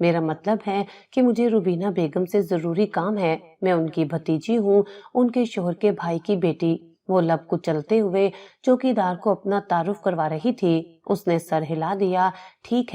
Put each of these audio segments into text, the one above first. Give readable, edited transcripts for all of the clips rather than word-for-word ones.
میرا مطلب ہے کہ مجھے روبینہ بیگم سے ضروری کام ہے، میں ان کی بھتیجی ہوں، ان کے شوہر کے بھائی کی بیٹی۔ وہ لب کچلتے ہوئے چوکیدار کو اپنا تعارف کروا رہی تھی۔ اس نے سر ہلا دیا، ٹھیک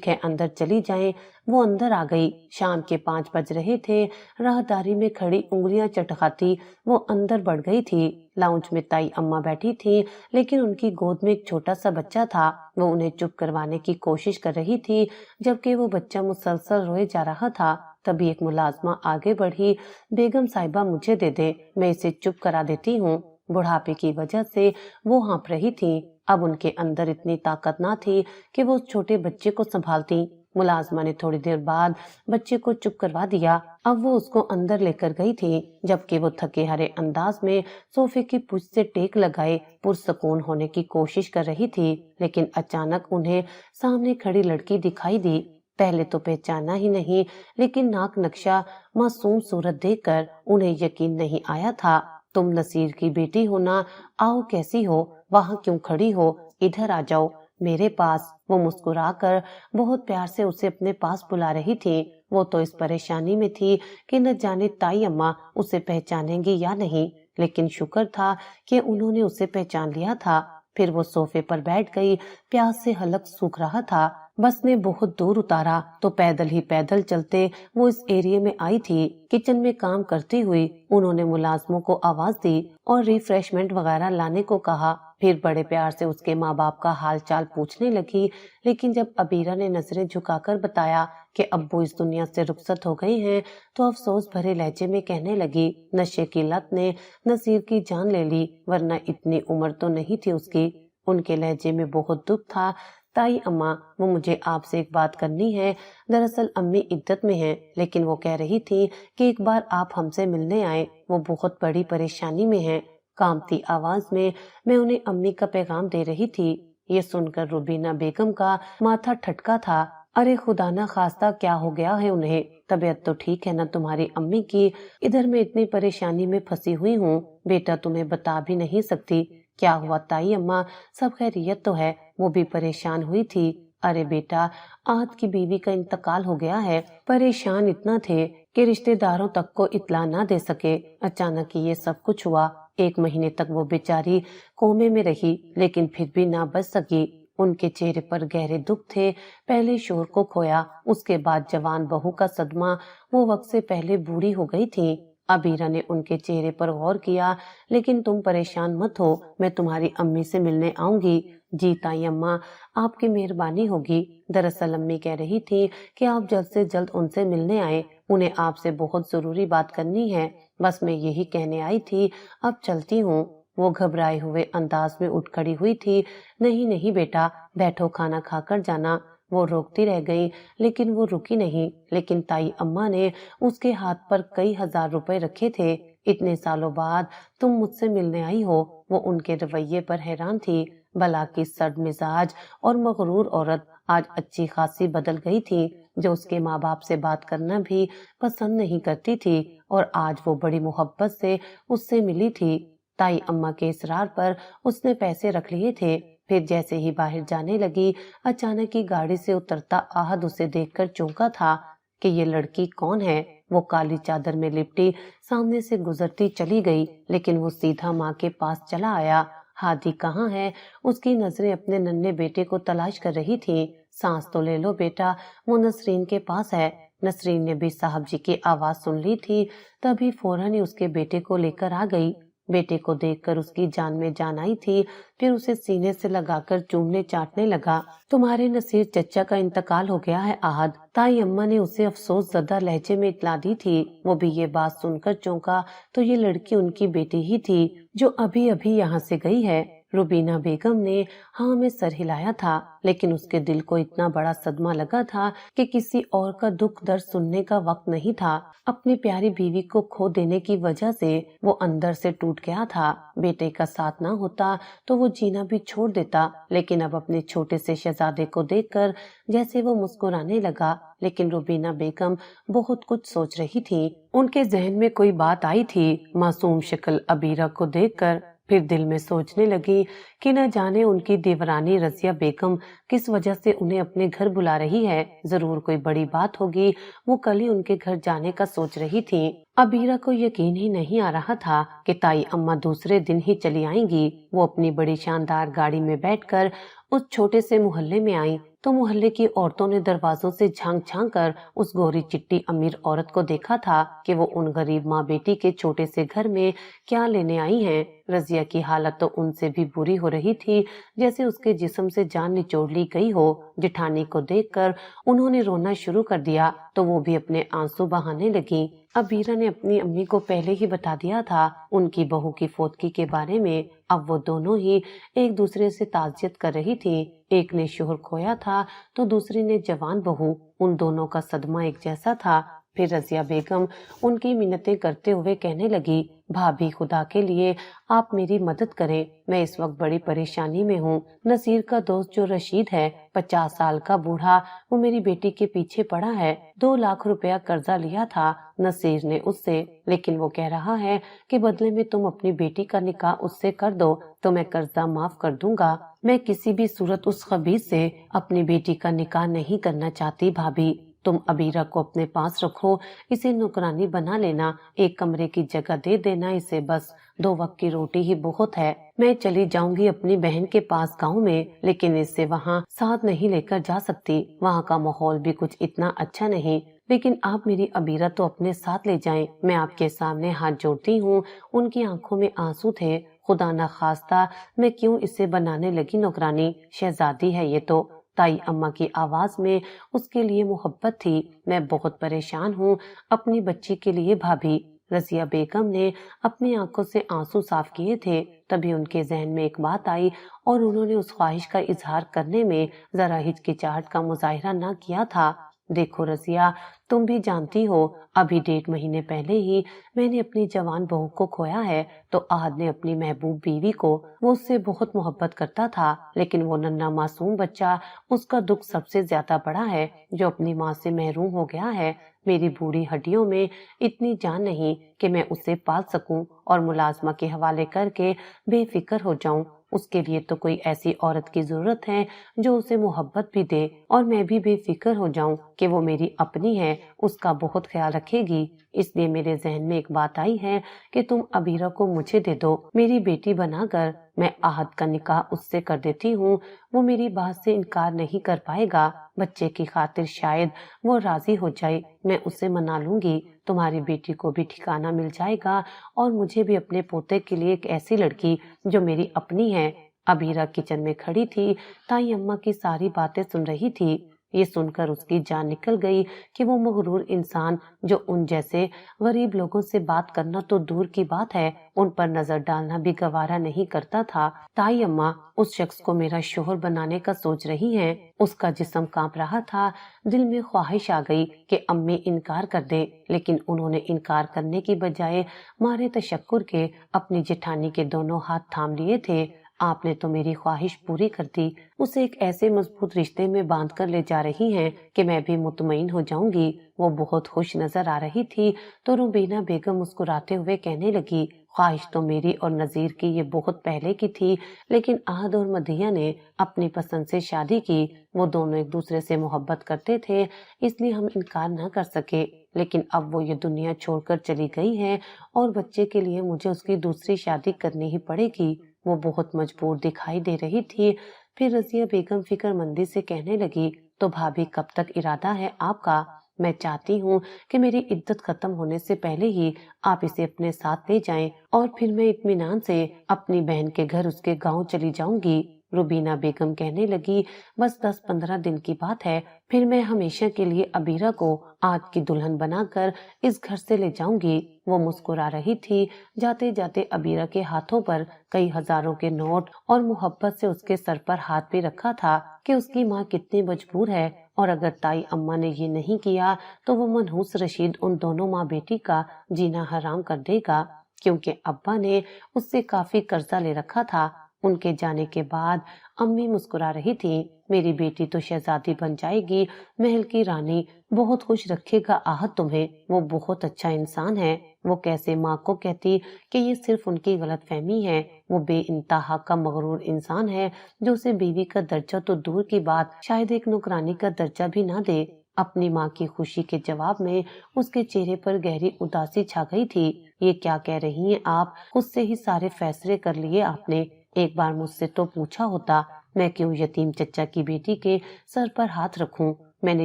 ہے اندر چلی جائیں۔ وہ اندر آ گئی۔ شام کے 5 بج رہے تھے۔ راہداری میں کھڑی انگلیاں چٹکاتی وہ اندر بڑھ گئی تھی۔ لاؤنج میں تائی اماں بیٹھی تھی، لیکن ان کی گود میں ایک چھوٹا سا بچہ تھا۔ وہ انہیں چپ کروانے کی کوشش کر رہی تھی، جبکہ وہ بچہ مسلسل روئے جا رہا تھا۔ تبھی ایک ملازمہ آگے بڑھی، بیگم صاحبہ مجھے دے دیں، میں اسے چپ کرا دیتی ہوں۔ بڑھاپے کی وجہ سے وہ ہانپ رہی تھی۔ اب ان کے اندر اتنی طاقت نہ تھی کہ وہ اس چھوٹے بچے کو سنبھالتی۔ ملازمہ نے تھوڑی دیر بعد بچے کو چپ کروا دیا۔ اب وہ اس کو اندر لے کر گئی تھی، جبکہ وہ تھکے ہارے انداز میں صوفے کی پشت سے ٹیک لگائے پرسکون ہونے کی کوشش کر رہی تھی، لیکن اچانک انہیں سامنے کھڑی لڑکی دکھائی دی۔ پہلے تو پہچانا ہی نہیں، لیکن ناک نقشہ، معصوم صورت دیکھ کر انہیں یقین نہیں آیا تھا۔ تم نصیر کی بیٹی ہو نا؟ آؤ، کیسی ہو؟ وہاں کیوں کھڑی ہو؟ ادھر آ جاؤ میرے پاس۔ وہ مسکرا کر بہت پیار سے اسے اپنے پاس بلا رہی تھی۔ وہ تو اس پریشانی میں تھی کہ نہ جانے تائی اماں اسے پہچانیں گی یا نہیں، لیکن شکر تھا کہ انہوں نے اسے پہچان لیا تھا۔ پھر وہ صوفے پر بیٹھ گئی۔ پیاس سے حلق سوکھ رہا تھا۔ بس نے بہت دور اتارا تو پیدل ہی پیدل چلتے وہ اس ایریے میں آئی تھی۔ کچن میں کام کرتی ہوئی انہوں نے ملازموں کو آواز دی اور ریفریشمنٹ وغیرہ لانے کو کہا۔ پھر بڑے پیار سے اس کے ماں باپ کا حال چال پوچھنے لگی، لیکن جب عبیرہ نے نظریں جھکا کر بتایا کہ ابو اس دنیا سے رخصت ہو گئے ہیں تو افسوس بھرے لہجے میں کہنے لگی، نشے کی لت نے نصیر کی جان لے لی، ورنہ اتنی عمر تو نہیں تھی اس کی۔ ان کے لہجے میں بہت دکھ تھا۔ تائی اماں، وہ مجھے آپ سے ایک بات کرنی ہے۔ دراصل امی عدت میں ہیں، لیکن وہ کہہ رہی تھی کہ ایک بار آپ ہم سے ملنے آئے، وہ بہت بڑی پریشانی میں ہیں۔ کانپتی آواز میں میں انہیں امی کا پیغام دے رہی تھی۔ یہ سن کر روبینہ بیگم کا ماتھا ٹھٹکا تھا۔ ارے خدا نہ خواستہ کیا ہو گیا ہے انہیں؟ طبیعت تو ٹھیک ہے نا تمہاری امی کی؟ ادھر میں اتنی پریشانی میں پھنسی ہوئی ہوں، بیٹا تمہیں بتا بھی نہیں سکتی۔ کیا ہوا تائی اماں؟ سب خیریت تو ہے؟ وہ بھی پریشان ہوئی تھی۔ ارے بیٹا، آہت کی بیوی کا انتقال ہو گیا ہے۔ پریشان اتنا تھے کہ رشتہ داروں تک کو اطلاع نہ دے سکے۔ اچانک یہ سب کچھ ہوا۔ 1 مہینے تک وہ بیچاری کومے میں رہی، لیکن پھر بھی نہ بچ سکی۔ ان کے چہرے پر گہرے دکھ تھے۔ پہلے شوہر کو کھویا، اس کے بعد جوان بہو کا صدمہ، وہ وقت سے پہلے بوڑھی ہو گئی تھی۔ عبیرہ نے ان کے چہرے پر غور کیا۔ لیکن تم پریشان مت ہو، میں تمہاری امی سے ملنے آؤں گی۔ جی تائی اماں، آپ کی مہربانی ہوگی۔ دراصل امی کہہ رہی تھی کہ آپ جلد سے جلد ان سے ملنے آئیں، انہیں آپ سے بہت ضروری بات کرنی ہے۔ بس میں یہی کہنے آئی تھی، اب چلتی ہوں۔ وہ گھبرائے ہوئے انداز میں اٹھ کھڑی ہوئی تھی۔ نہیں بیٹا، بیٹھو، کھانا کھا کر جانا۔ وہ روکتی رہ گئی، لیکن وہ رکی نہیں۔ لیکن تائی اماں نے اس کے ہاتھ پر کئی ہزار روپے رکھے تھے۔ اتنے سالوں بعد تم مجھ سے ملنے آئی ہو۔ وہ ان کے رویے پر حیران تھی۔ بلا کی سرد مزاج اور مغرور عورت آج اچھی خاصی بدل گئی تھی، جو اس کے ماں باپ سے بات کرنا بھی پسند نہیں کرتی تھی، اور آج وہ بڑی محبت سے اس سے ملی تھی۔ تائی اماں کے اصرار پر اس نے پیسے رکھ لیے تھے۔ پھر جیسے ہی باہر جانے لگی، اچانک ہی گاڑی سے اترتا آہد اسے دیکھ کر چونکا تھا کہ یہ لڑکی کون ہے۔ وہ کالی چادر میں لپٹی سامنے سے گزرتی چلی گئی، لیکن وہ سیدھا ماں کے پاس چلا آیا۔ ہادی کہاں ہے؟ اس کی نظریں اپنے ننھے بیٹے کو تلاش کر رہی تھیں۔ سانس تو لے لو بیٹا، وہ نسرین کے پاس ہے۔ نسرین نے بھی صاحب جی کی آواز سن لی تھی، تبھی فوراً ہی اس کے بیٹے کو لے کر آ گئی۔ بیٹے کو دیکھ کر اس کی جان میں جان آئی تھی۔ پھر اسے سینے سے لگا کر چومنے چاٹنے لگا۔ تمہارے نصیر چچا کا انتقال ہو گیا ہے احد، تائی اماں نے اسے افسوس زدہ لہجے میں اطلاع دی تھی۔ وہ بھی یہ بات سن کر چونکا تو یہ لڑکی ان کی بیٹی ہی تھی جو ابھی ابھی یہاں سے گئی ہے۔ روبینہ بیگم نے ہاں میں سر ہلایا تھا، لیکن اس کے دل کو اتنا بڑا صدمہ لگا تھا کہ کسی اور کا دکھ درد سننے کا وقت نہیں تھا۔ اپنی پیاری بیوی کو کھو دینے کی وجہ سے وہ اندر سے ٹوٹ گیا تھا۔ بیٹے کا ساتھ نہ ہوتا تو وہ جینا بھی چھوڑ دیتا، لیکن اب اپنے چھوٹے سے شہزادے کو دیکھ کر جیسے وہ مسکرانے لگا۔ لیکن روبینہ بیگم بہت کچھ سوچ رہی تھی۔ ان کے ذہن میں کوئی بات آئی تھی۔ معصوم شکل عبیرہ کو دیکھ کر پھر دل میں سوچنے لگی کہ نہ جانے ان کی دیورانی رضیہ بیگم کس وجہ سے انہیں اپنے گھر بلا رہی ہے، ضرور کوئی بڑی بات ہوگی، وہ کل ہی ان کے گھر جانے کا سوچ رہی تھی۔ ابیرہ کو یقین ہی نہیں آ رہا تھا کہ تائی اماں دوسرے دن ہی چلی آئیں گی۔ وہ اپنی بڑی شاندار گاڑی میں بیٹھ کر اس چھوٹے سے محلے میں آئیں تو محلے کی عورتوں نے دروازوں سے جھانک جھانک کر اس گوری چٹی امیر عورت کو دیکھا تھا کہ وہ ان غریب ماں بیٹی کے چھوٹے سے گھر میں کیا لینے آئی ہیں۔ رضیہ کی حالت تو ان سے بھی بری ہو رہی تھی، جیسے اس کے جسم سے جان نچوڑ لی گئی ہو۔ جٹھانی کو دیکھ کر انہوں نے رونا شروع کر دیا تو وہ بھی اپنے آنسو بہانے لگی۔ ابیرہ نے اپنی امی کو پہلے ہی بتا دیا تھا ان کی بہو کی فوتگی کے بارے میں۔ اب وہ دونوں ہی ایک دوسرے سے تعزیت کر رہی تھی۔ ایک نے شوہر کھویا تھا تو دوسری نے جوان بہو، ان دونوں کا صدمہ ایک جیسا تھا۔ پھر رضیہ بیگم ان کی منتیں کرتے ہوئے کہنے لگی، بھابھی خدا کے لیے آپ میری مدد کریں، میں اس وقت بڑی پریشانی میں ہوں۔ نصیر کا دوست جو رشید ہے، 50 سال کا بوڑھا، وہ میری بیٹی کے پیچھے پڑا ہے۔ 2 لاکھ روپیہ قرضہ لیا تھا نصیر نے اس سے، لیکن وہ کہہ رہا ہے کہ بدلے میں تم اپنی بیٹی کا نکاح اس سے کر دو تو میں قرضہ معاف کر دوں گا۔ میں کسی بھی صورت اس خبیث سے اپنی بیٹی کا نکاح نہیں کرنا چاہتی بھابھی۔ تم ابیرہ کو اپنے پاس رکھو، اسے نوکرانی بنا لینا، ایک کمرے کی جگہ دے دینا اسے، بس 2 وقت کی روٹی ہی بہت ہے۔ میں چلی جاؤں گی اپنی بہن کے پاس گاؤں میں، لیکن اس سے وہاں ساتھ نہیں لے کر جا سکتی، وہاں کا ماحول بھی کچھ اتنا اچھا نہیں۔ لیکن آپ میری ابیرہ تو اپنے ساتھ لے جائیں، میں آپ کے سامنے ہاتھ جوڑتی ہوں۔ ان کی آنکھوں میں آنسو تھے۔ خدا نہ خواستہ میں کیوں اسے بنانے لگی نوکرانی، شہزادی ہے یہ تو۔ تائی اماں کی آواز میں اس کے لیے محبت تھی۔ میں بہت پریشان ہوں اپنی بچی کے لیے بھابھی۔ رضیہ بیگم نے اپنی آنکھوں سے آنسو صاف کیے تھے، تبھی ان کے ذہن میں ایک بات آئی اور انہوں نے اس خواہش کا اظہار کرنے میں ذرا ہچکچاہٹ کا مظاہرہ نہ کیا تھا۔ دیکھو رضیہ، تم بھی جانتی ہو ابھی 1.5 مہینے پہلے ہی میں نے اپنی جوان بہو کو کھویا ہے تو احد نے اپنی محبوب بیوی کو، وہ اس سے بہت محبت کرتا تھا، لیکن وہ ننھا معصوم بچہ، اس کا دکھ سب سے زیادہ بڑا ہے جو اپنی ماں سے محروم ہو گیا ہے۔ میری بوڑھی ہڈیوں میں اتنی جان نہیں کہ میں اسے پال سکوں اور ملازمہ کے حوالے کر کے بے فکر ہو جاؤں۔ اس کے لیے تو کوئی ایسی عورت کی ضرورت ہے جو اسے محبت بھی دے اور میں بھی بے فکر ہو جاؤں کہ وہ میری اپنی ہے، اس کا بہت خیال رکھے گی۔ اس لیے میرے ذہن میں ایک بات آئی ہے کہ تم ابیرہ کو مجھے دے دو، میری بیٹی بنا کر میں احد کا نکاح اس سے کر دیتی ہوں، وہ میری بات سے انکار نہیں کر پائے گا۔ بچے کی خاطر شاید وہ راضی ہو جائے، میں اسے منا لوں گی، تمہاری بیٹی کو بھی ٹھکانہ مل جائے گا اور مجھے بھی اپنے پوتے کے لیے ایک ایسی لڑکی جو میری اپنی ہے۔ ابیرہ کچن میں کھڑی تھی، تائی اماں کی ساری باتیں سن رہی تھی۔ یہ سن کر اس کی جان نکل گئی کہ وہ مغرور انسان جو ان جیسے غریب لوگوں سے بات کرنا تو دور کی بات ہے، ان پر نظر ڈالنا بھی گوارا نہیں کرتا تھا۔ تائی اماں اس شخص کو میرا شوہر بنانے کا سوچ رہی ہیں۔ اس کا جسم کانپ رہا تھا، دل میں خواہش آ گئی کہ امی انکار کر دے، لیکن انہوں نے انکار کرنے کی بجائے مارے تشکر کے اپنی جٹھانی کے دونوں ہاتھ تھام لیے تھے۔ آپ نے تو میری خواہش پوری کر دی، اسے ایک ایسے مضبوط رشتے میں باندھ کر لے جا رہی ہیں کہ میں بھی مطمئن ہو جاؤں گی۔ وہ بہت خوش نظر آ رہی تھی تو روبینہ بیگم مسکراتے ہوئے کہنے لگی، خواہش تو میری اور نذیر کی یہ بہت پہلے کی تھی، لیکن احد اور مدیحہ نے اپنی پسند سے شادی کی۔ وہ دونوں ایک دوسرے سے محبت کرتے تھے، اس لیے ہم انکار نہ کر سکے، لیکن اب وہ یہ دنیا چھوڑ کر چلی گئی ہے اور بچے کے لیے مجھے اس کی دوسری شادی کرنی ہی پڑے گی۔ وہ بہت مجبور دکھائی دے رہی تھی۔ پھر رضیہ بیگم فکر مندی سے کہنے لگی، تو بھابھی کب تک ارادہ ہے آپ کا؟ میں چاہتی ہوں کہ میری عدت ختم ہونے سے پہلے ہی آپ اسے اپنے ساتھ لے جائیں اور پھر میں اطمینان سے اپنی بہن کے گھر اس کے گاؤں چلی جاؤں گی۔ روبینہ بیگم کہنے لگی، بس 10-15 دن کی بات ہے، پھر میں ہمیشہ کے لیے ابیرہ کو آج کی دلہن بنا کر اس گھر سے لے جاؤں گی۔ وہ مسکرا رہی تھی، جاتے جاتے ابیرہ کے ہاتھوں پر کئی ہزاروں کے نوٹ اور محبت سے اس کے سر پر ہاتھ بھی رکھا تھا کہ اس کی ماں کتنی مجبور ہے، اور اگر تائی اماں نے یہ نہیں کیا تو وہ منحوس رشید ان دونوں ماں بیٹی کا جینا حرام کر دے گا، کیونکہ ابا نے اس سے کافی قرضہ لے رکھا تھا۔ ان کے جانے کے بعد امی مسکرا رہی تھی۔ میری بیٹی تو شہزادی بن جائے گی، محل کی رانی، بہت خوش رکھے گا آہد تمہیں، وہ بہت اچھا انسان ہے۔ وہ کیسے ماں کو کہتی کہ یہ صرف ان کی غلط فہمی ہے، وہ بے انتہا کا مغرور انسان ہے جو اسے بیوی کا درجہ تو دور کی بات شاید ایک نوکرانی کا درجہ بھی نہ دے۔ اپنی ماں کی خوشی کے جواب میں اس کے چہرے پر گہری اداسی چھا گئی تھی۔ یہ کیا کہہ رہی ہیں آپ؟ خود سے ہی سارے فیصلے کر لیے آپ نے، ایک بار مجھ سے تو پوچھا ہوتا، میں کیوں یتیم چچا کی بیٹی کے سر پر ہاتھ رکھوں؟ میں نے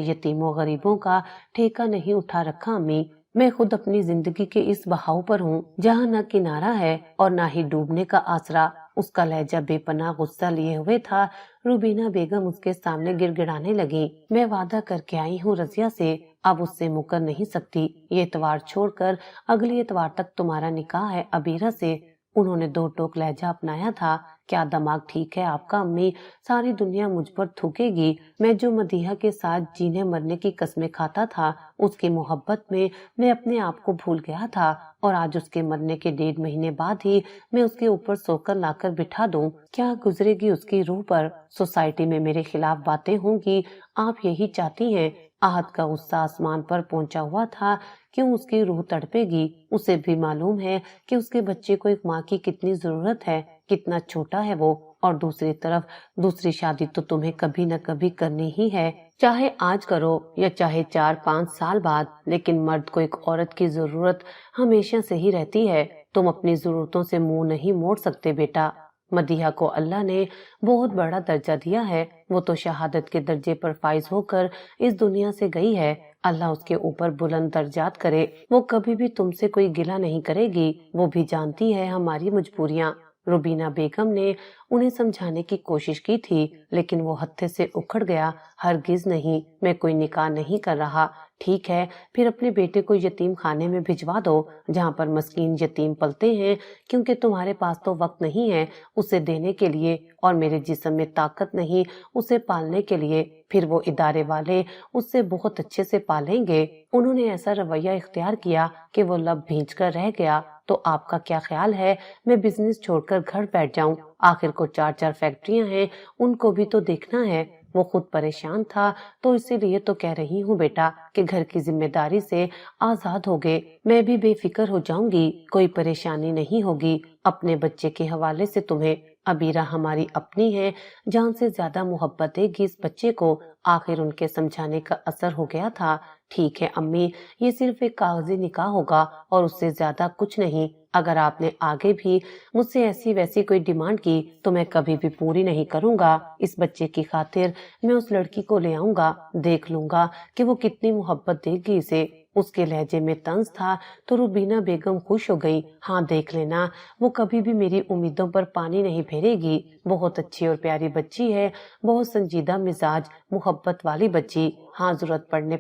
یتیموں غریبوں کا ٹھیکہ نہیں اٹھا رکھا امی، میں خود اپنی زندگی کے اس بہاؤ پر ہوں جہاں نہ کنارہ ہے اور نہ ہی ڈوبنے کا آسرا۔ اس کا لہجہ بے پناہ غصہ لیے ہوئے تھا۔ روبینہ بیگم اس کے سامنے گڑ گڑانے لگی۔ میں وعدہ کر کے آئی ہوں رضیہ سے، اب اس سے مکر نہیں سکتی۔ یہ اتوار چھوڑ کر اگلی اتوار تک تمہارا نکاح ہے عبیرہ سے۔ انہوں نے دو ٹوک لہجہ اپنایا تھا۔ کیا دماغ ٹھیک ہے آپ کا امی؟ ساری دنیا مجھ پر تھوکے گی۔ میں جو مدیحہ کے ساتھ جینے مرنے کی قسمیں کھاتا تھا، اس کی محبت میں اپنے آپ کو بھول گیا تھا، اور آج اس کے مرنے کے 1.5 مہینے بعد ہی میں اس کے اوپر سو کر لا کر بٹھا دوں۔ کیا گزرے گی اس کی روح پر؟ سوسائٹی میں میرے خلاف باتیں ہوں گی، آپ یہی چاہتی ہیں؟ آہد کا غصہ آسمان پر پہنچا ہوا تھا۔ کیوں اس کی روح تڑپے گی؟ اسے بھی معلوم ہے کہ اس کے بچے کو ایک ماں کی کتنی ضرورت ہے، کتنا چھوٹا ہے وہ، اور دوسری طرف دوسری شادی تو تمہیں کبھی نہ کبھی کرنی ہی ہے، چاہے آج کرو یا چاہے 4-5 سال بعد، لیکن مرد کو ایک عورت کی ضرورت ہمیشہ سے ہی رہتی ہے۔ تم اپنی ضرورتوں سے منہ نہیں موڑ سکتے بیٹا۔ مدیحہ کو اللہ نے بہت بڑا درجہ دیا ہے، وہ تو شہادت کے درجے پر فائز ہو کر اس دنیا سے گئی ہے، اللہ اس کے اوپر بلند درجات کرے۔ وہ کبھی بھی تم سے کوئی گلہ نہیں کرے گی، وہ بھی جانتی ہے ہماری مجبوریاں۔ روبینہ بیگم نے انہیں سمجھانے کی کوشش کی تھی، لیکن وہ ہتھے سے اکھڑ گیا۔ ہرگز نہیں، میں کوئی نکاح نہیں کر رہا۔ ٹھیک ہے، پھر اپنے بیٹے کو یتیم خانے میں بھجوا دو جہاں پر مسکین یتیم پلتے ہیں، کیونکہ تمہارے پاس تو وقت نہیں ہے اسے دینے کے لیے، اور میرے جسم میں طاقت نہیں اسے پالنے کے لیے۔ پھر وہ ادارے والے اس سے بہت اچھے سے پالیں گے۔ انہوں نے ایسا رویہ اختیار کیا کہ وہ لب بھینچ کر رہ گیا۔ تو آپ کا کیا خیال ہے میں بزنس چھوڑ کر گھر بیٹھ جاؤں؟ آخر کو 4 فیکٹریاں ہیں، ان کو بھی تو دیکھنا ہے۔ وہ خود پریشان تھا، تو اسی لیے تو کہہ رہی ہوں بیٹا کہ گھر کی ذمہ داری سے آزاد ہوگے، میں بھی بے فکر ہو جاؤں گی، کوئی پریشانی نہیں ہوگی اپنے بچے کے حوالے سے تمہیں۔ عبیرہ ہماری اپنی ہے، جان سے زیادہ محبت دے گی اس بچے کو۔ آخر ان کے سمجھانے کا اثر ہو گیا تھا۔ ٹھیک ہے امی، یہ صرف ایک کاغذی نکاح ہوگا اور اس سے زیادہ کچھ نہیں۔ اگر آپ نے آگے بھی مجھ سے ایسی ویسی کوئی ڈیمانڈ کی تو میں کبھی بھی پوری نہیں کروں گا۔ اس بچے کی خاطر میں اس لڑکی کو لے آؤں گا، دیکھ لوں گا کہ وہ کتنی محبت دے گی اسے۔ اس کے لہجے میں طنز تھا تو روبینہ بیگم خوش ہو گئی۔ ہاں دیکھ لینا، وہ کبھی بھی میری امیدوں پر پانی نہیں پھیرے گی۔ بہت اچھی اور پیاری بچی ہے، بہت سنجیدہ مزاج، محبت والی بچی۔ ہاں ضرورت پڑنے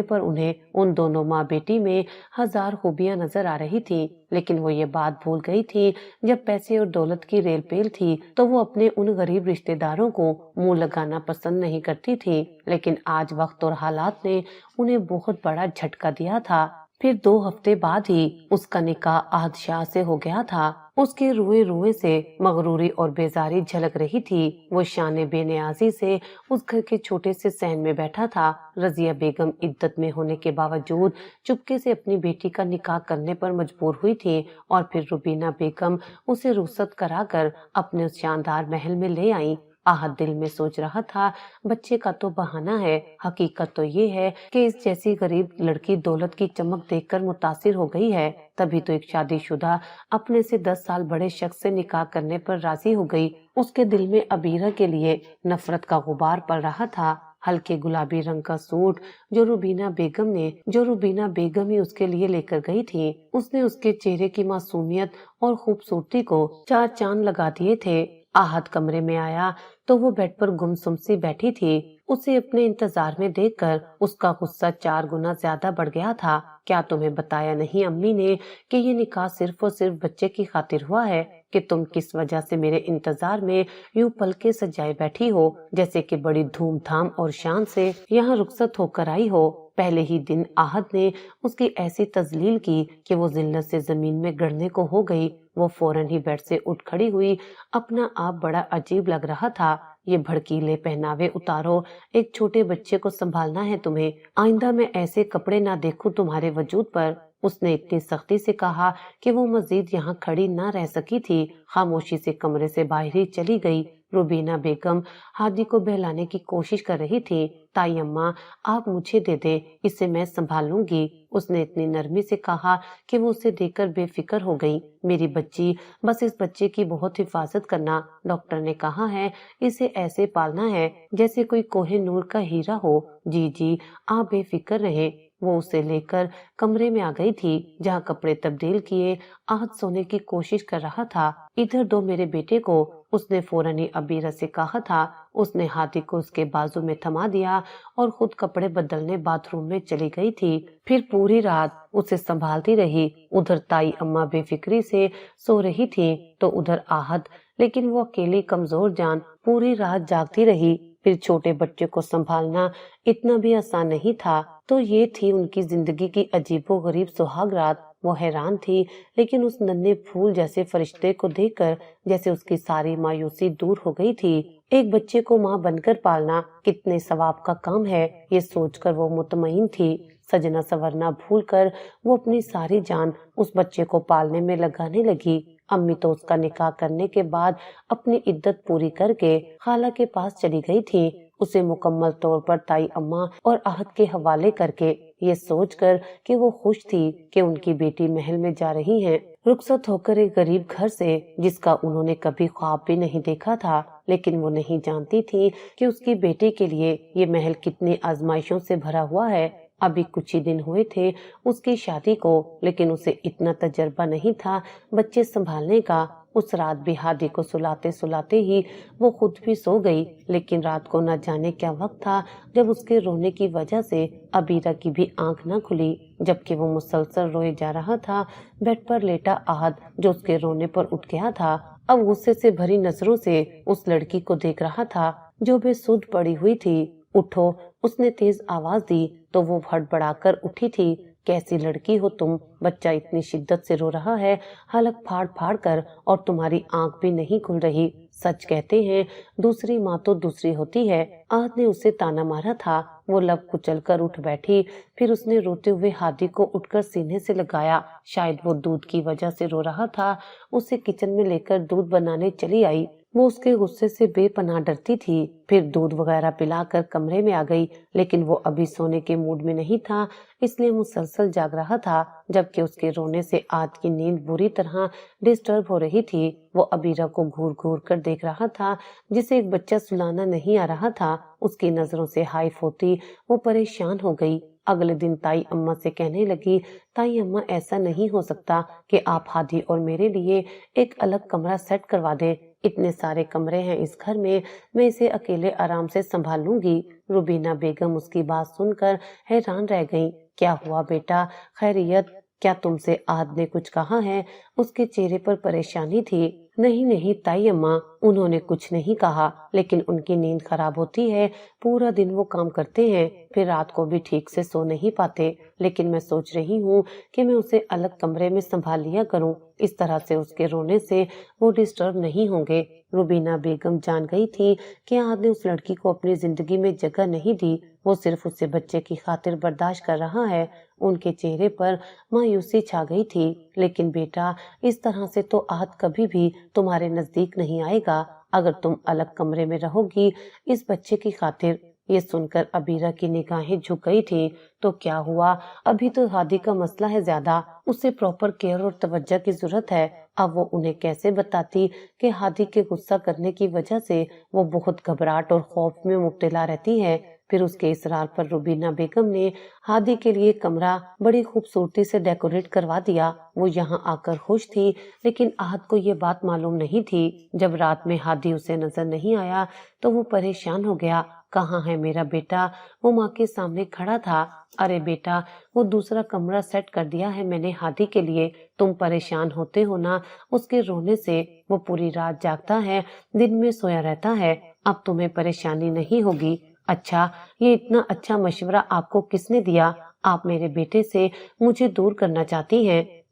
پر انہیں ان دونوں ماں بیٹی میں 1000 خوبیاں نظر آ رہی تھی، لیکن وہ یہ بات بھول گئی تھی جب پیسے اور دولت کی ریل پیل تھی تو وہ اپنے ان غریب رشتہ داروں کو منہ لگانا پسند نہیں کرتی تھی، لیکن آج وقت اور حالات نے انہیں بہت بڑا جھٹکا دیا تھا۔ پھر 2 ہفتے بعد ہی اس کا نکاح احد شاہ سے ہو گیا تھا۔ اس کے روئے روئے سے مغروری اور بیزاری جھلک رہی تھی۔ وہ شان بے نیازی سے اس گھر کے چھوٹے سے صحن میں بیٹھا تھا۔ رضیہ بیگم عدت میں ہونے کے باوجود چپکے سے اپنی بیٹی کا نکاح کرنے پر مجبور ہوئی تھی، اور پھر روبینہ بیگم اسے رخصت کرا کر اپنے اس شاندار محل میں لے آئیں۔ آہد دل میں سوچ رہا تھا، بچے کا تو بہانہ ہے، حقیقت تو یہ ہے کہ اس جیسی غریب لڑکی دولت کی چمک دیکھ کر متاثر ہو گئی ہے، تبھی تو ایک شادی شدہ اپنے سے 10 سال بڑے شخص سے نکاح کرنے پر راضی ہو گئی۔ اس کے دل میں عبیرہ کے لیے نفرت کا غبار پڑ رہا تھا۔ ہلکے گلابی رنگ کا سوٹ جو روبینہ بیگم ہی اس کے لیے لے کر گئی تھی، اس نے اس کے چہرے کی معصومیت اور خوبصورتی کو 4 چاند لگا دیے تھے۔ آہد کمرے میں آیا تو وہ بیڈ پر گمسم سی بیٹھی تھی۔ اسے اپنے انتظار میں دیکھ کر اس کا غصہ 4 گنا زیادہ بڑھ گیا تھا۔ کیا تمہیں بتایا نہیں امی نے کہ یہ نکاح صرف اور صرف بچے کی خاطر ہوا ہے، کہ تم کس وجہ سے میرے انتظار میں یوں پلکیں سجائے بیٹھی ہو، جیسے کہ بڑی دھوم دھام اور شان سے یہاں رخصت ہو کر آئی ہو۔ پہلے ہی دن آہد نے اس کی ایسی تذلیل کی کہ وہ ذلت سے زمین میں گڑنے کو ہو گئی۔ وہ فوراً ہی بیڈ سے اٹھ کھڑی ہوئی۔ اپنا آپ بڑا عجیب لگ رہا تھا۔ یہ بھڑکیلے پہناوے اتارو، ایک چھوٹے بچے کو سنبھالنا ہے تمہیں، آئندہ میں ایسے کپڑے نہ دیکھوں تمہارے وجود پر۔ اس نے اتنی سختی سے کہا کہ وہ مزید یہاں کھڑی نہ رہ سکی تھی، خاموشی سے کمرے سے باہر ہی چلی گئی۔ روبینہ بیگم ہادی کو بہلانے کی کوشش کر رہی تھی۔ تائی اماں، آپ مجھے دے دیں، اسے میں سنبھال لوں گی، اس نے اتنی نرمی سے کہا کہ وہ اسے دیکھ کر بے فکر ہو گئی۔ میری بچی، بس اس بچے کی بہت حفاظت کرنا، ڈاکٹر نے کہا ہے اسے ایسے پالنا ہے جیسے کوئی کوہ نور کا ہیرا ہو۔ جی جی، آپ بے فکر رہیں۔ وہ اسے لے کر کمرے میں آ گئی تھی جہاں کپڑے تبدیل کیے آہت سونے کی کوشش کر رہا تھا۔ ادھر دو میرے بیٹے کو، اس نے فوراً ہی ابیرہ سے کہا تھا۔ اس نے ہاتھی کو اس کے بازو میں تھما دیا اور خود کپڑے بدلنے باتھ روم میں چلی گئی تھی۔ پھر پوری رات اسے سنبھالتی رہی۔ ادھر تائی اماں بے فکری سے سو رہی تھی تو ادھر آہت، لیکن وہ اکیلی کمزور جان پوری رات جاگتی رہی۔ پھر چھوٹے بچے کو سنبھالنا اتنا بھی آسان نہیں تھا۔ تو یہ تھی ان کی زندگی کی عجیب و غریب سہاگ رات۔ وہ حیران تھی، لیکن اس ننھے پھول جیسے فرشتے کو دیکھ کر جیسے اس کی ساری مایوسی دور ہو گئی تھی۔ ایک بچے کو ماں بن کر پالنا کتنے ثواب کا کام ہے، یہ سوچ کر وہ مطمئن تھی۔ سجنا سورنا بھول کر وہ اپنی ساری جان اس بچے کو پالنے میں لگانے لگی۔ امی تو اس کا نکاح کرنے کے بعد اپنی عدت پوری کر کے خالہ کے پاس چلی گئی تھی، اسے مکمل طور پر تائی اماں اور آہت کے حوالے کر کے، یہ سوچ کر کہ وہ خوش تھی کہ ان کی بیٹی محل میں جا رہی ہے، رخصت ہو کر ایک غریب گھر سے جس کا انہوں نے کبھی خواب بھی نہیں دیکھا تھا۔ لیکن وہ نہیں جانتی تھی کہ اس کی بیٹی کے لیے یہ محل کتنی آزمائشوں سے بھرا ہوا ہے۔ ابھی کچھ ہی دن ہوئے تھے اس کی شادی کو، لیکن اسے اتنا تجربہ نہیں تھا بچے سنبھالنے کا۔ اس رات بھی ہادی کو سلاتے سلاتے ہی وہ خود بھی سو گئی، لیکن رات کو نہ جانے کیا وقت تھا جب اس کے رونے کی وجہ سے ابیرہ کی بھی آنکھ نہ کھلی، جبکہ وہ مسلسل روئے جا رہا تھا۔ بیڈ پر لیٹا آہت جو اس کے رونے پر اٹھ گیا تھا، اب غصے سے بھری نظروں سے اس لڑکی کو دیکھ رہا تھا جو بے سدھ پڑی ہوئی تھی۔ اٹھو، اس نے تیز آواز دی تو وہ ہڑبڑا کر اٹھی تھی۔ کیسی لڑکی ہو تم، بچہ اتنی شدت سے رو رہا ہے، حلق پھاڑ پھاڑ کر، اور تمہاری آنکھ بھی نہیں کھل رہی۔ سچ کہتے ہیں دوسری ماں تو دوسری ہوتی ہے، آہت نے اسے تانا مارا تھا۔ وہ لب کچل کر اٹھ بیٹھی، پھر اس نے روتے ہوئے ہادی کو اٹھ کر سینے سے لگایا۔ شاید وہ دودھ کی وجہ سے رو رہا تھا، اسے کچن میں لے کر دودھ بنانے چلی آئی۔ وہ اس کے غصے سے بے پناہ ڈرتی تھی، پھر دودھ وغیرہ پلا کر کمرے میں آ گئی، لیکن وہ ابھی سونے کے موڈ میں نہیں تھا، اس لیے مسلسل جاگ رہا تھا، جبکہ اس کے رونے سے آہت کی نیند بری طرح ڈسٹرب ہو رہی تھی۔ وہ ابیرہ کو گھور گھور کر دیکھ رہا تھا جسے ایک بچہ سلانا نہیں آ رہا تھا۔ اس کی نظروں سے ہائف ہوتی وہ پریشان ہو گئی۔ اگلے دن تائی اماں سے کہنے لگی، تائی اماں ایسا نہیں ہو سکتا کہ آپ ہادی اور میرے لیے ایک الگ کمرہ سیٹ کروا دیں، اتنے سارے کمرے ہیں اس گھر میں اسے اکیلے آرام سے سنبھال لوں گی۔ روبینہ بیگم اس کی بات سن کر حیران رہ گئیں۔ کیا ہوا بیٹا، خیریت؟ کیا تم سے آہت نے کچھ کہا ہے؟ اس کے چہرے پر پریشانی تھی۔ نہیں نہیں تائی اماں، انہوں نے کچھ نہیں کہا، لیکن ان کی نیند خراب ہوتی ہے، پورا دن وہ کام کرتے ہیں، پھر رات کو بھی ٹھیک سے سو نہیں پاتے، لیکن میں سوچ رہی ہوں کہ میں اسے الگ کمرے میں سنبھال لیا کروں، اس طرح سے اس کے رونے سے وہ ڈسٹرب نہیں ہوں گے۔ روبینہ بیگم جان گئی تھی کہ آہت نے اس لڑکی کو اپنی زندگی میں جگہ نہیں دی، وہ صرف اسے بچے کی خاطر برداشت کر رہا ہے۔ ان کے چہرے پر مایوسی چھا گئی تھی۔ لیکن بیٹا، اس طرح سے تو آہت کبھی بھی تمہارے نزدیک نہیں آئے گا اگر تم الگ کمرے میں رہو گی اس بچے کی خاطر۔ یہ سن کر ابیرہ کی نگاہیں جھک گئی تھی۔ تو کیا ہوا، ابھی تو ہادی کا مسئلہ ہے زیادہ، اسے پراپر کیئر اور توجہ کی ضرورت ہے۔ اب وہ انہیں کیسے بتاتی کہ ہادی کے غصہ کرنے کی وجہ سے وہ بہت گھبراہٹ اور خوف میں مبتلا رہتی ہے۔ پھر اس کے اصرار پر روبینہ بیگم نے ہادی کے لیے کمرہ بڑی خوبصورتی سے ڈیکوریٹ کروا دیا۔ وہ یہاں آ کر خوش تھی، لیکن آہت کو یہ بات معلوم نہیں تھی۔ جب رات میں ہادی اسے نظر نہیں آیا تو وہ پریشان ہو گیا۔ کہاں ہے میرا بیٹا؟ وہ ماں کے سامنے کھڑا تھا۔ ارے بیٹا، وہ دوسرا کمرہ سیٹ کر دیا ہے میں نے ہادی کے لیے، تم پریشان ہوتے ہو نا اس کے رونے سے، وہ پوری رات جاگتا ہے، دن میں سویا رہتا ہے، اب تمہیں پریشانی نہیں ہوگی۔ اچھا، یہ اتنا اچھا مشورہ آپ کو کس نے دیا؟ آپ میرے بیٹے سے مجھے دور کرنا چاہتی ہیں؟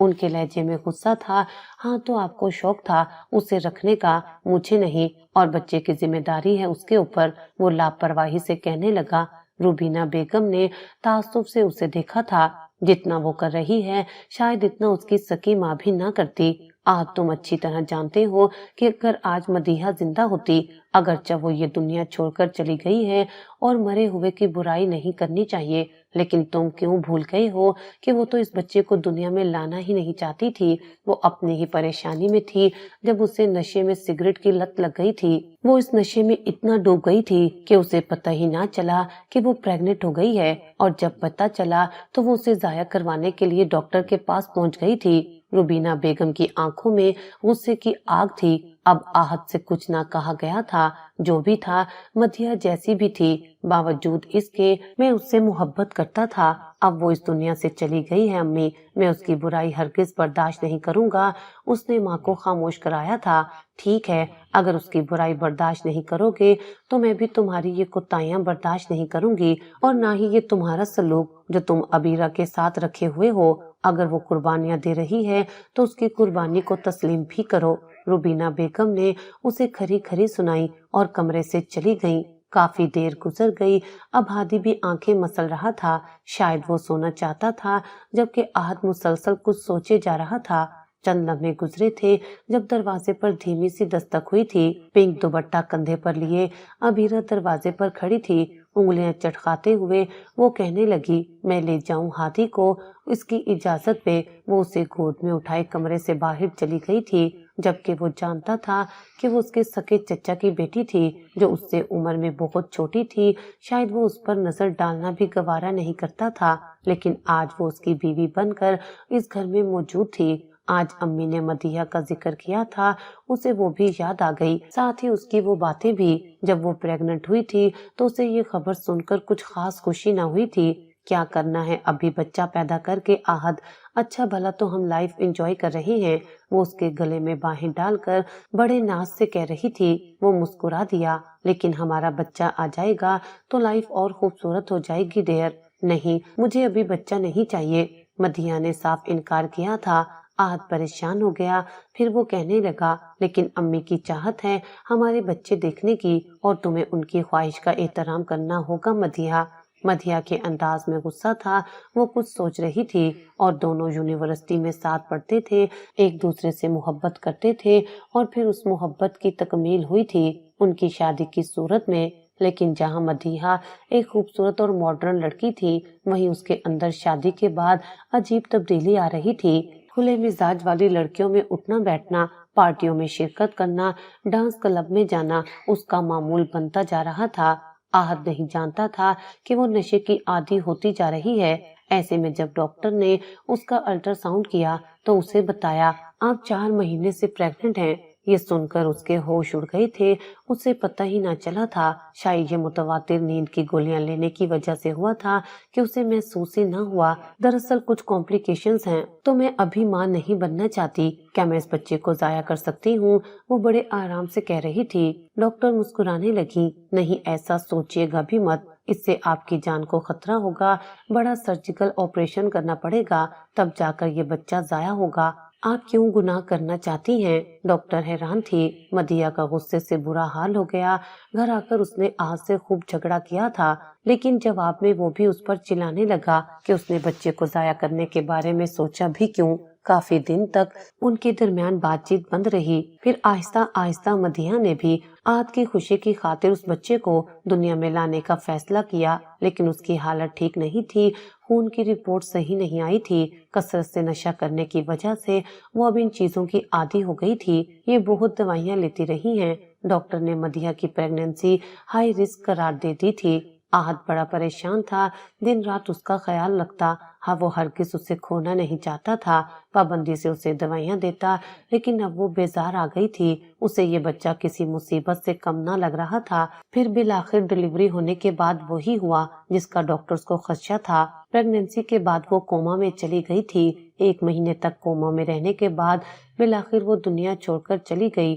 ان کے لہجے میں غصہ تھا۔ ہاں تو آپ کو شوق تھا اسے رکھنے کا، مجھے نہیں، اور بچے کی ذمہ داری ہے اس کے اوپر، وہ لاپرواہی سے کہنے لگا۔ روبینہ بیگم نے تعصب سے اسے دیکھا تھا۔ جتنا وہ کر رہی ہے شاید اتنا اس کی سکی ماں بھی نہ کرتی۔ آپ تم اچھی طرح جانتے ہو کہ اگر آج مدیحہ زندہ ہوتی، اگرچہ وہ یہ دنیا چھوڑ کر چلی گئی ہے اور مرے ہوئے کی برائی نہیں کرنی چاہیے، لیکن تم کیوں بھول گئے ہو کہ وہ تو اس بچے کو دنیا میں لانا ہی نہیں چاہتی تھی۔ وہ اپنی ہی پریشانی میں تھی جب اسے نشے میں سگریٹ کی لت لگ گئی تھی۔ وہ اس نشے میں اتنا ڈوب گئی تھی کہ اسے پتہ ہی نہ چلا کہ وہ پریگننٹ ہو گئی ہے، اور جب پتہ چلا تو وہ اسے ضائع کروانے کے لیے ڈاکٹر کے پاس پہنچ گئی تھی۔ روبینہ بیگم کی آنکھوں میں غصے کی آگ تھی۔ اب آہت سے کچھ نہ کہا گیا تھا۔ جو بھی تھا، مدیحہ جیسی بھی تھی، باوجود اس کے میں اس سے محبت کرتا تھا۔ اب وہ اس دنیا سے چلی گئی ہے امی، میں اس کی برائی ہرگز برداشت نہیں کروں گا۔ اس نے ماں کو خاموش کرایا تھا۔ ٹھیک ہے، اگر اس کی برائی برداشت نہیں کرو گے تو میں بھی تمہاری یہ کوتاہیاں برداشت نہیں کروں گی، اور نہ ہی یہ تمہارا سلوک جو تم ابیرہ کے ساتھ رکھے ہوئے ہو۔ اگر وہ قربانیاں دے رہی ہے تو اس کی قربانی کو تسلیم بھی کرو۔ روبینہ بیگم نے اسے کھری کھری سنائی اور کمرے سے چلی گئیں۔ کافی دیر گزر گئی۔ اب ہادی بھی آنکھیں مسل رہا تھا، شاید وہ سونا چاہتا تھا، جبکہ آہت مسلسل کچھ سوچے جا رہا تھا۔ چند لمحے گزرے تھے جب دروازے پر دھیمی سی دستک ہوئی تھی۔ پنک دوپٹہ کندھے پر لیے ابیرہ دروازے پر کھڑی تھی، انگلیاں چٹکاتے ہوئے وہ کہنے لگی، میں لے جاؤں ہادی کو؟ اس کی اجازت پہ وہ اسے گود میں اٹھائے کمرے سے باہر چلی گئی تھی، جبکہ وہ جانتا تھا کہ وہ اس کے سکے چچا کی بیٹی تھی جو اس سے عمر میں بہت چھوٹی تھی۔ شاید وہ اس پر نظر ڈالنا بھی گوارا نہیں کرتا تھا، لیکن آج وہ اس کی بیوی بن کر اس گھر میں موجود تھی۔ آج امی نے مدیحہ کا ذکر کیا تھا، اسے وہ بھی یاد آ گئی، ساتھ ہی اس کی وہ باتیں بھی۔ جب وہ پریگننٹ ہوئی تھی تو اسے یہ خبر سن کر کچھ خاص خوشی نہ ہوئی تھی۔ کیا کرنا ہے ابھی بچہ پیدا کر کے آہد، اچھا بھلا تو ہم لائف انجوائے کر رہے ہیں۔ وہ اس کے گلے میں باہیں ڈال کر بڑے ناز سے کہہ رہی تھی۔ وہ مسکرا دیا، لیکن ہمارا بچہ آ جائے گا تو لائف اور خوبصورت ہو جائے گی ڈیئر۔ نہیں، مجھے ابھی بچہ نہیں چاہیے، مدیحہ نے صاف انکار کیا تھا۔ آہد پریشان ہو گیا، پھر وہ کہنے لگا، لیکن امی کی چاہت ہے ہمارے بچے دیکھنے کی، اور تمہیں ان کی خواہش کا احترام کرنا ہوگا مدیحہ۔ مدیحہ کے انداز میں غصہ تھا، وہ کچھ سوچ رہی تھی، اور دونوں یونیورسٹی میں ساتھ پڑھتے تھے، ایک دوسرے سے محبت کرتے تھے، اور پھر اس محبت کی تکمیل ہوئی تھی ان کی شادی کی صورت میں۔ لیکن جہاں مدیحہ ایک خوبصورت اور ماڈرن لڑکی تھی، وہیں اس کے اندر شادی کے بعد عجیب تبدیلی آ رہی تھی۔ کھلے مزاج والی لڑکیوں میں اٹھنا بیٹھنا، پارٹیوں میں شرکت کرنا، ڈانس کلب میں جانا اس کا معمول بنتا جا رہا تھا۔ آہد نہیں جانتا تھا کہ وہ نشے کی عادی ہوتی جا رہی ہے۔ ایسے میں جب ڈاکٹر نے اس کا الٹرا ساؤنڈ کیا تو اسے بتایا، آپ 4 مہینے سے پریگننٹ ہیں۔ یہ سن کر اس کے ہوش اڑ گئے تھے، اسے پتہ ہی نہ چلا تھا، شاید یہ متواتر نیند کی گولیاں لینے کی وجہ سے ہوا تھا کہ اسے محسوس ہی نہ ہوا۔ دراصل کچھ کمپلیکیشنز ہیں، تو میں ابھی ماں نہیں بننا چاہتی، کیا میں اس بچے کو ضائع کر سکتی ہوں؟ وہ بڑے آرام سے کہہ رہی تھی۔ ڈاکٹر مسکرانے لگی، نہیں ایسا سوچیے گا بھی مت، اس سے آپ کی جان کو خطرہ ہوگا، بڑا سرجیکل آپریشن کرنا پڑے گا، تب جا کر یہ بچہ ضائع ہوگا۔ آپ کیوں گناہ کرنا چاہتی ہیں؟ ڈاکٹر حیران تھی۔ مدیحہ کا غصے سے برا حال ہو گیا۔ گھر آ کر اس نے آج سے خوب جھگڑا کیا تھا، لیکن جواب میں وہ بھی اس پر چلانے لگا کہ اس نے بچے کو ضائع کرنے کے بارے میں سوچا بھی کیوں۔ کافی دن تک ان کے درمیان بات چیت بند رہی، پھر آہستہ آہستہ مدیحہ نے بھی آہد کی خوشی کی خاطر اس بچے کو دنیا میں لانے کا فیصلہ کیا، لیکن اس کی حالت ٹھیک نہیں تھی، خون کی رپورٹ صحیح نہیں آئی تھی، کثرت سے نشہ کرنے کی وجہ سے وہ اب ان چیزوں کی عادی ہو گئی تھی، یہ بہت دوائیاں لیتی رہی ہیں۔ ڈاکٹر نے مدیحہ کی پریگننسی ہائی رسک قرار دے دی تھی۔ آہد بڑا پریشان تھا، دن رات اس کا خیال رکھتا، ہاں وہ ہرگز اسے کھونا نہیں چاہتا تھا، پابندی سے اسے دوائیاں دیتا، لیکن اب وہ بیزار آ گئی تھی، اسے یہ بچہ کسی مصیبت سے کم نہ لگ رہا تھا۔ پھر بالآخر ڈلیوری ہونے کے بعد وہی ہوا جس کا ڈاکٹرز کو خدشہ تھا۔ پریگننسی کے بعد وہ کوما میں چلی گئی تھی، 1 مہینے تک کوما میں رہنے کے بعد بالآخر وہ دنیا چھوڑ کر چلی گئی۔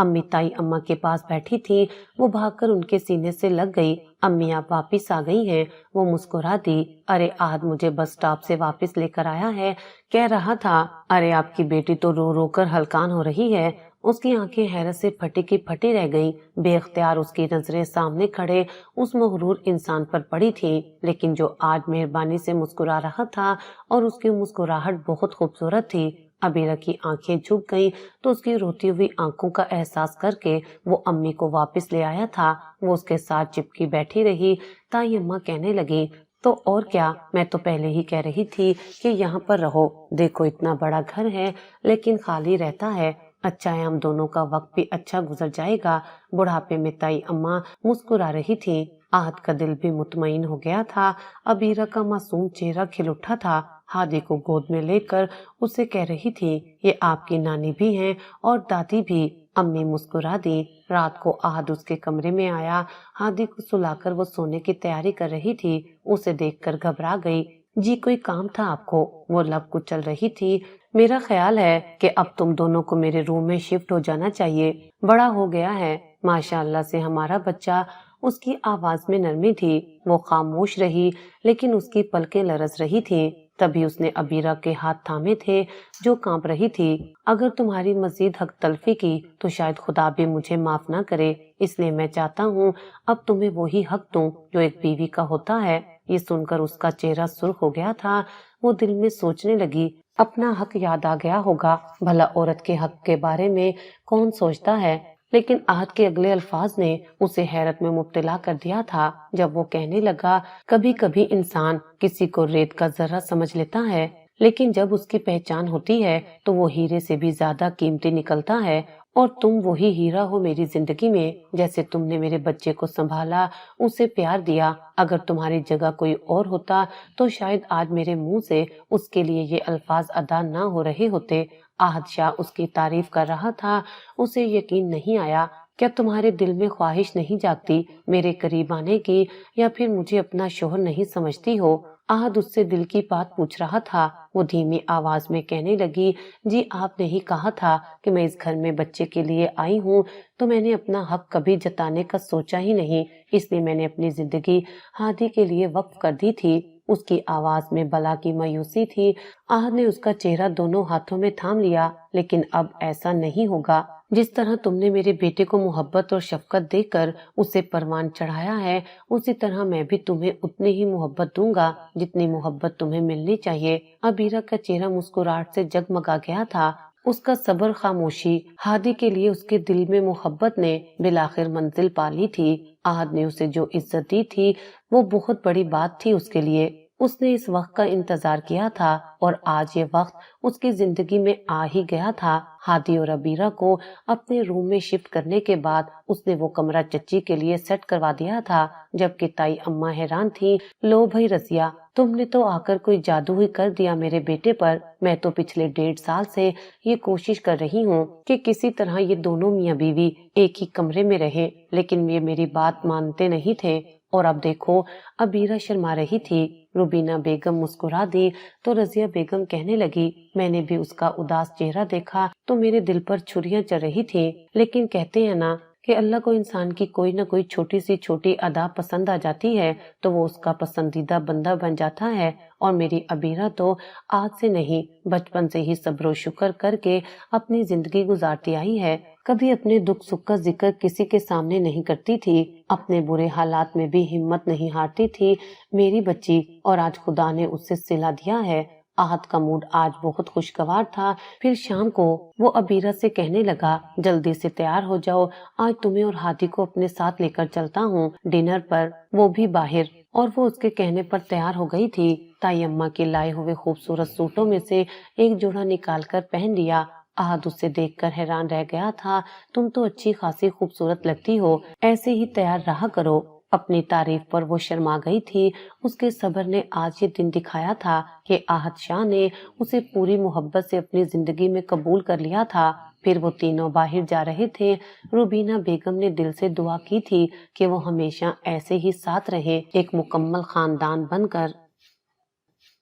امی تائی اماں کے پاس بیٹھی تھی، وہ بھاگ کر ان کے سینے سے لگ گئی۔ امی آپ واپس آ گئی ہیں؟ وہ مسکرا دی۔ ارے آج مجھے بس اسٹاپ سے واپس لے کر آیا ہے، کہہ رہا تھا ارے آپ کی بیٹی تو رو رو کر ہلکان ہو رہی ہے۔ اس کی آنکھیں حیرت سے پھٹی کی پھٹی رہ گئیں۔ بے اختیار اس کی نظریں سامنے کھڑے اس مغرور انسان پر پڑی تھی، لیکن جو آج مہربانی سے مسکرا رہا تھا اور اس کی مسکراہٹ بہت خوبصورت تھی۔ عبیرہ کی آنکھیں جھک گئیں تو اس کی روتی ہوئی آنکھوں کا احساس کر کے وہ امی کو واپس لے آیا تھا۔ وہ اس کے ساتھ چپکی بیٹھی رہی۔ تائی اماں کہنے لگی تو اور کیا، میں تو پہلے ہی کہہ رہی تھی کہ یہاں پر رہو، دیکھو اتنا بڑا گھر ہے لیکن خالی رہتا ہے، اچھا ہے ہم دونوں کا وقت بھی اچھا گزر جائے گا۔ بڑھاپے میں تائی اماں مسکرا رہی تھی۔ آہت کا دل بھی مطمئن ہو گیا تھا۔ عبیرہ کا معصوم چہرہ کھل اٹھا تھا۔ ہادی کو گود میں لے کر اسے کہہ رہی تھی یہ آپ کی نانی بھی ہیں اور دادی بھی۔ امی مسکرا دی۔ رات کو احد اس کے کمرے میں آیا۔ ہادی کو سلا کر وہ سونے کی تیاری کر رہی تھی، اسے دیکھ کر گھبرا گئی۔ جی کوئی کام تھا آپ کو؟ وہ لب کچل رہی تھی۔ میرا خیال ہے کہ اب تم دونوں کو میرے روم میں شفٹ ہو جانا چاہیے، بڑا ہو گیا ہے ماشاء اللہ سے ہمارا بچہ۔ اس کی آواز میں نرمی تھی۔ وہ خاموش رہی لیکن اس کی پلکیں لرز رہی تھیں۔ تبھی اس نے عبیرہ کے ہاتھ تھامے تھے جو کانپ رہی تھی۔ اگر تمہاری مزید حق تلفی کی تو شاید خدا بھی مجھے معاف نہ کرے، اس لیے میں چاہتا ہوں اب تمہیں وہی حق دوں جو ایک بیوی کا ہوتا ہے۔ یہ سن کر اس کا چہرہ سرخ ہو گیا تھا۔ وہ دل میں سوچنے لگی اپنا حق یاد آ گیا ہوگا، بھلا عورت کے حق کے بارے میں کون سوچتا ہے۔ لیکن احد کے اگلے الفاظ نے اسے حیرت میں مبتلا کر دیا تھا جب وہ کہنے لگا کبھی کبھی انسان کسی کو ریت کا ذرہ سمجھ لیتا ہے، لیکن جب اس کی پہچان ہوتی ہے تو وہ ہیرے سے بھی زیادہ قیمتی نکلتا ہے، اور تم وہی ہیرا ہو میری زندگی میں۔ جیسے تم نے میرے بچے کو سنبھالا، اسے پیار دیا، اگر تمہاری جگہ کوئی اور ہوتا تو شاید آج میرے منہ سے اس کے لیے یہ الفاظ ادا نہ ہو رہے ہوتے۔ احد شاہ اس کی تعریف کر رہا تھا۔ اسے یقین نہیں آیا۔ کیا تمہارے دل میں خواہش نہیں جاگتی میرے قریب آنے کی، یا پھر مجھے اپنا شوہر نہیں سمجھتی ہو؟ احد اس سے دل کی بات پوچھ رہا تھا۔ وہ دھیمی آواز میں کہنے لگی جی آپ نے ہی کہا تھا کہ میں اس گھر میں بچے کے لیے آئی ہوں، تو میں نے اپنا حق کبھی جتانے کا سوچا ہی نہیں، اس لیے میں نے اپنی زندگی ہادی کے لیے وقف کر دی تھی۔ اس کی آواز میں بلا کی مایوسی تھی۔ احد نے اس کا چہرہ دونوں ہاتھوں میں تھام لیا۔ لیکن اب ایسا نہیں ہوگا۔ جس طرح تم نے میرے بیٹے کو محبت اور شفقت دے کر اسے پروان چڑھایا ہے، اسی طرح میں بھی تمہیں اتنی ہی محبت دوں گا جتنی محبت تمہیں ملنی چاہیے۔ عبیرہ کا چہرہ مسکراہٹ سے جگمگا گیا تھا۔ اس کا صبر، خاموشی، ہادی کے لیے اس کے دل میں محبت نے بالآخر منزل پا لی تھی۔ احد نے اسے جو عزت دی تھی وہ بہت بڑی بات تھی اس کے لیے۔ اس نے اس وقت کا انتظار کیا تھا اور آج یہ وقت اس کی زندگی میں آ ہی گیا تھا۔ ہادی اور عبیرہ کو اپنے روم میں شفٹ کرنے کے بعد اس نے وہ کمرہ چچی کے لیے سیٹ کروا دیا تھا، جبکہ تائی اماں حیران تھی۔ لو بھائی رضیہ، تم نے تو آ کر کوئی جادو ہی کر دیا میرے بیٹے پر۔ میں تو پچھلے 1.5 سال سے یہ کوشش کر رہی ہوں کہ کسی طرح یہ دونوں میاں بیوی ایک ہی کمرے میں رہیں، لیکن یہ میری بات مانتے نہیں تھے، اور اب دیکھو۔ عبیرہ شرما رہی تھی۔ روبینہ بیگم مسکرا دی تو رضیہ بیگم کہنے لگی میں نے بھی اس کا اداس چہرہ دیکھا تو میرے دل پر چھریاں چل رہی تھی، لیکن کہتے ہیں نا کہ اللہ کو انسان کی کوئی نہ کوئی چھوٹی سی چھوٹی ادا پسند آ جاتی ہے تو وہ اس کا پسندیدہ بندہ بن جاتا ہے، اور میری عبیرہ تو آج سے نہیں بچپن سے ہی صبر و شکر کر کے اپنی زندگی گزارتی آئی ہے۔ کبھی اپنے دکھ سکھ کا ذکر کسی کے سامنے نہیں کرتی تھی، اپنے برے حالات میں بھی ہمت نہیں ہارتی تھی میری بچی، اور آج خدا نے اس سے صلہ دیا ہے۔ احد کا موڈ آج بہت خوشگوار تھا۔ پھر شام کو وہ عبیرہ سے کہنے لگا جلدی سے تیار ہو جاؤ، آج تمہیں اور ہادی کو اپنے ساتھ لے کر چلتا ہوں ڈنر پر، وہ بھی باہر۔ اور وہ اس کے کہنے پر تیار ہو گئی تھی۔ تائی اماں کے لائے ہوئے خوبصورت سوٹوں میں سے ایک جوڑا نکال کر پہن لیا۔ احد اسے دیکھ کر حیران رہ گیا تھا۔ تم تو اچھی خاصی خوبصورت لگتی ہو، ایسے ہی تیار رہا کرو۔ اپنی تعریف پر وہ شرما گئی تھی۔ اس کے صبر نے آج یہ دن دکھایا تھا کہ احد شاہ نے اسے پوری محبت سے اپنی زندگی میں قبول کر لیا تھا۔ پھر وہ تینوں باہر جا رہے تھے۔ روبینہ بیگم نے دل سے دعا کی تھی کہ وہ ہمیشہ ایسے ہی ساتھ رہے، ایک مکمل خاندان بن کر۔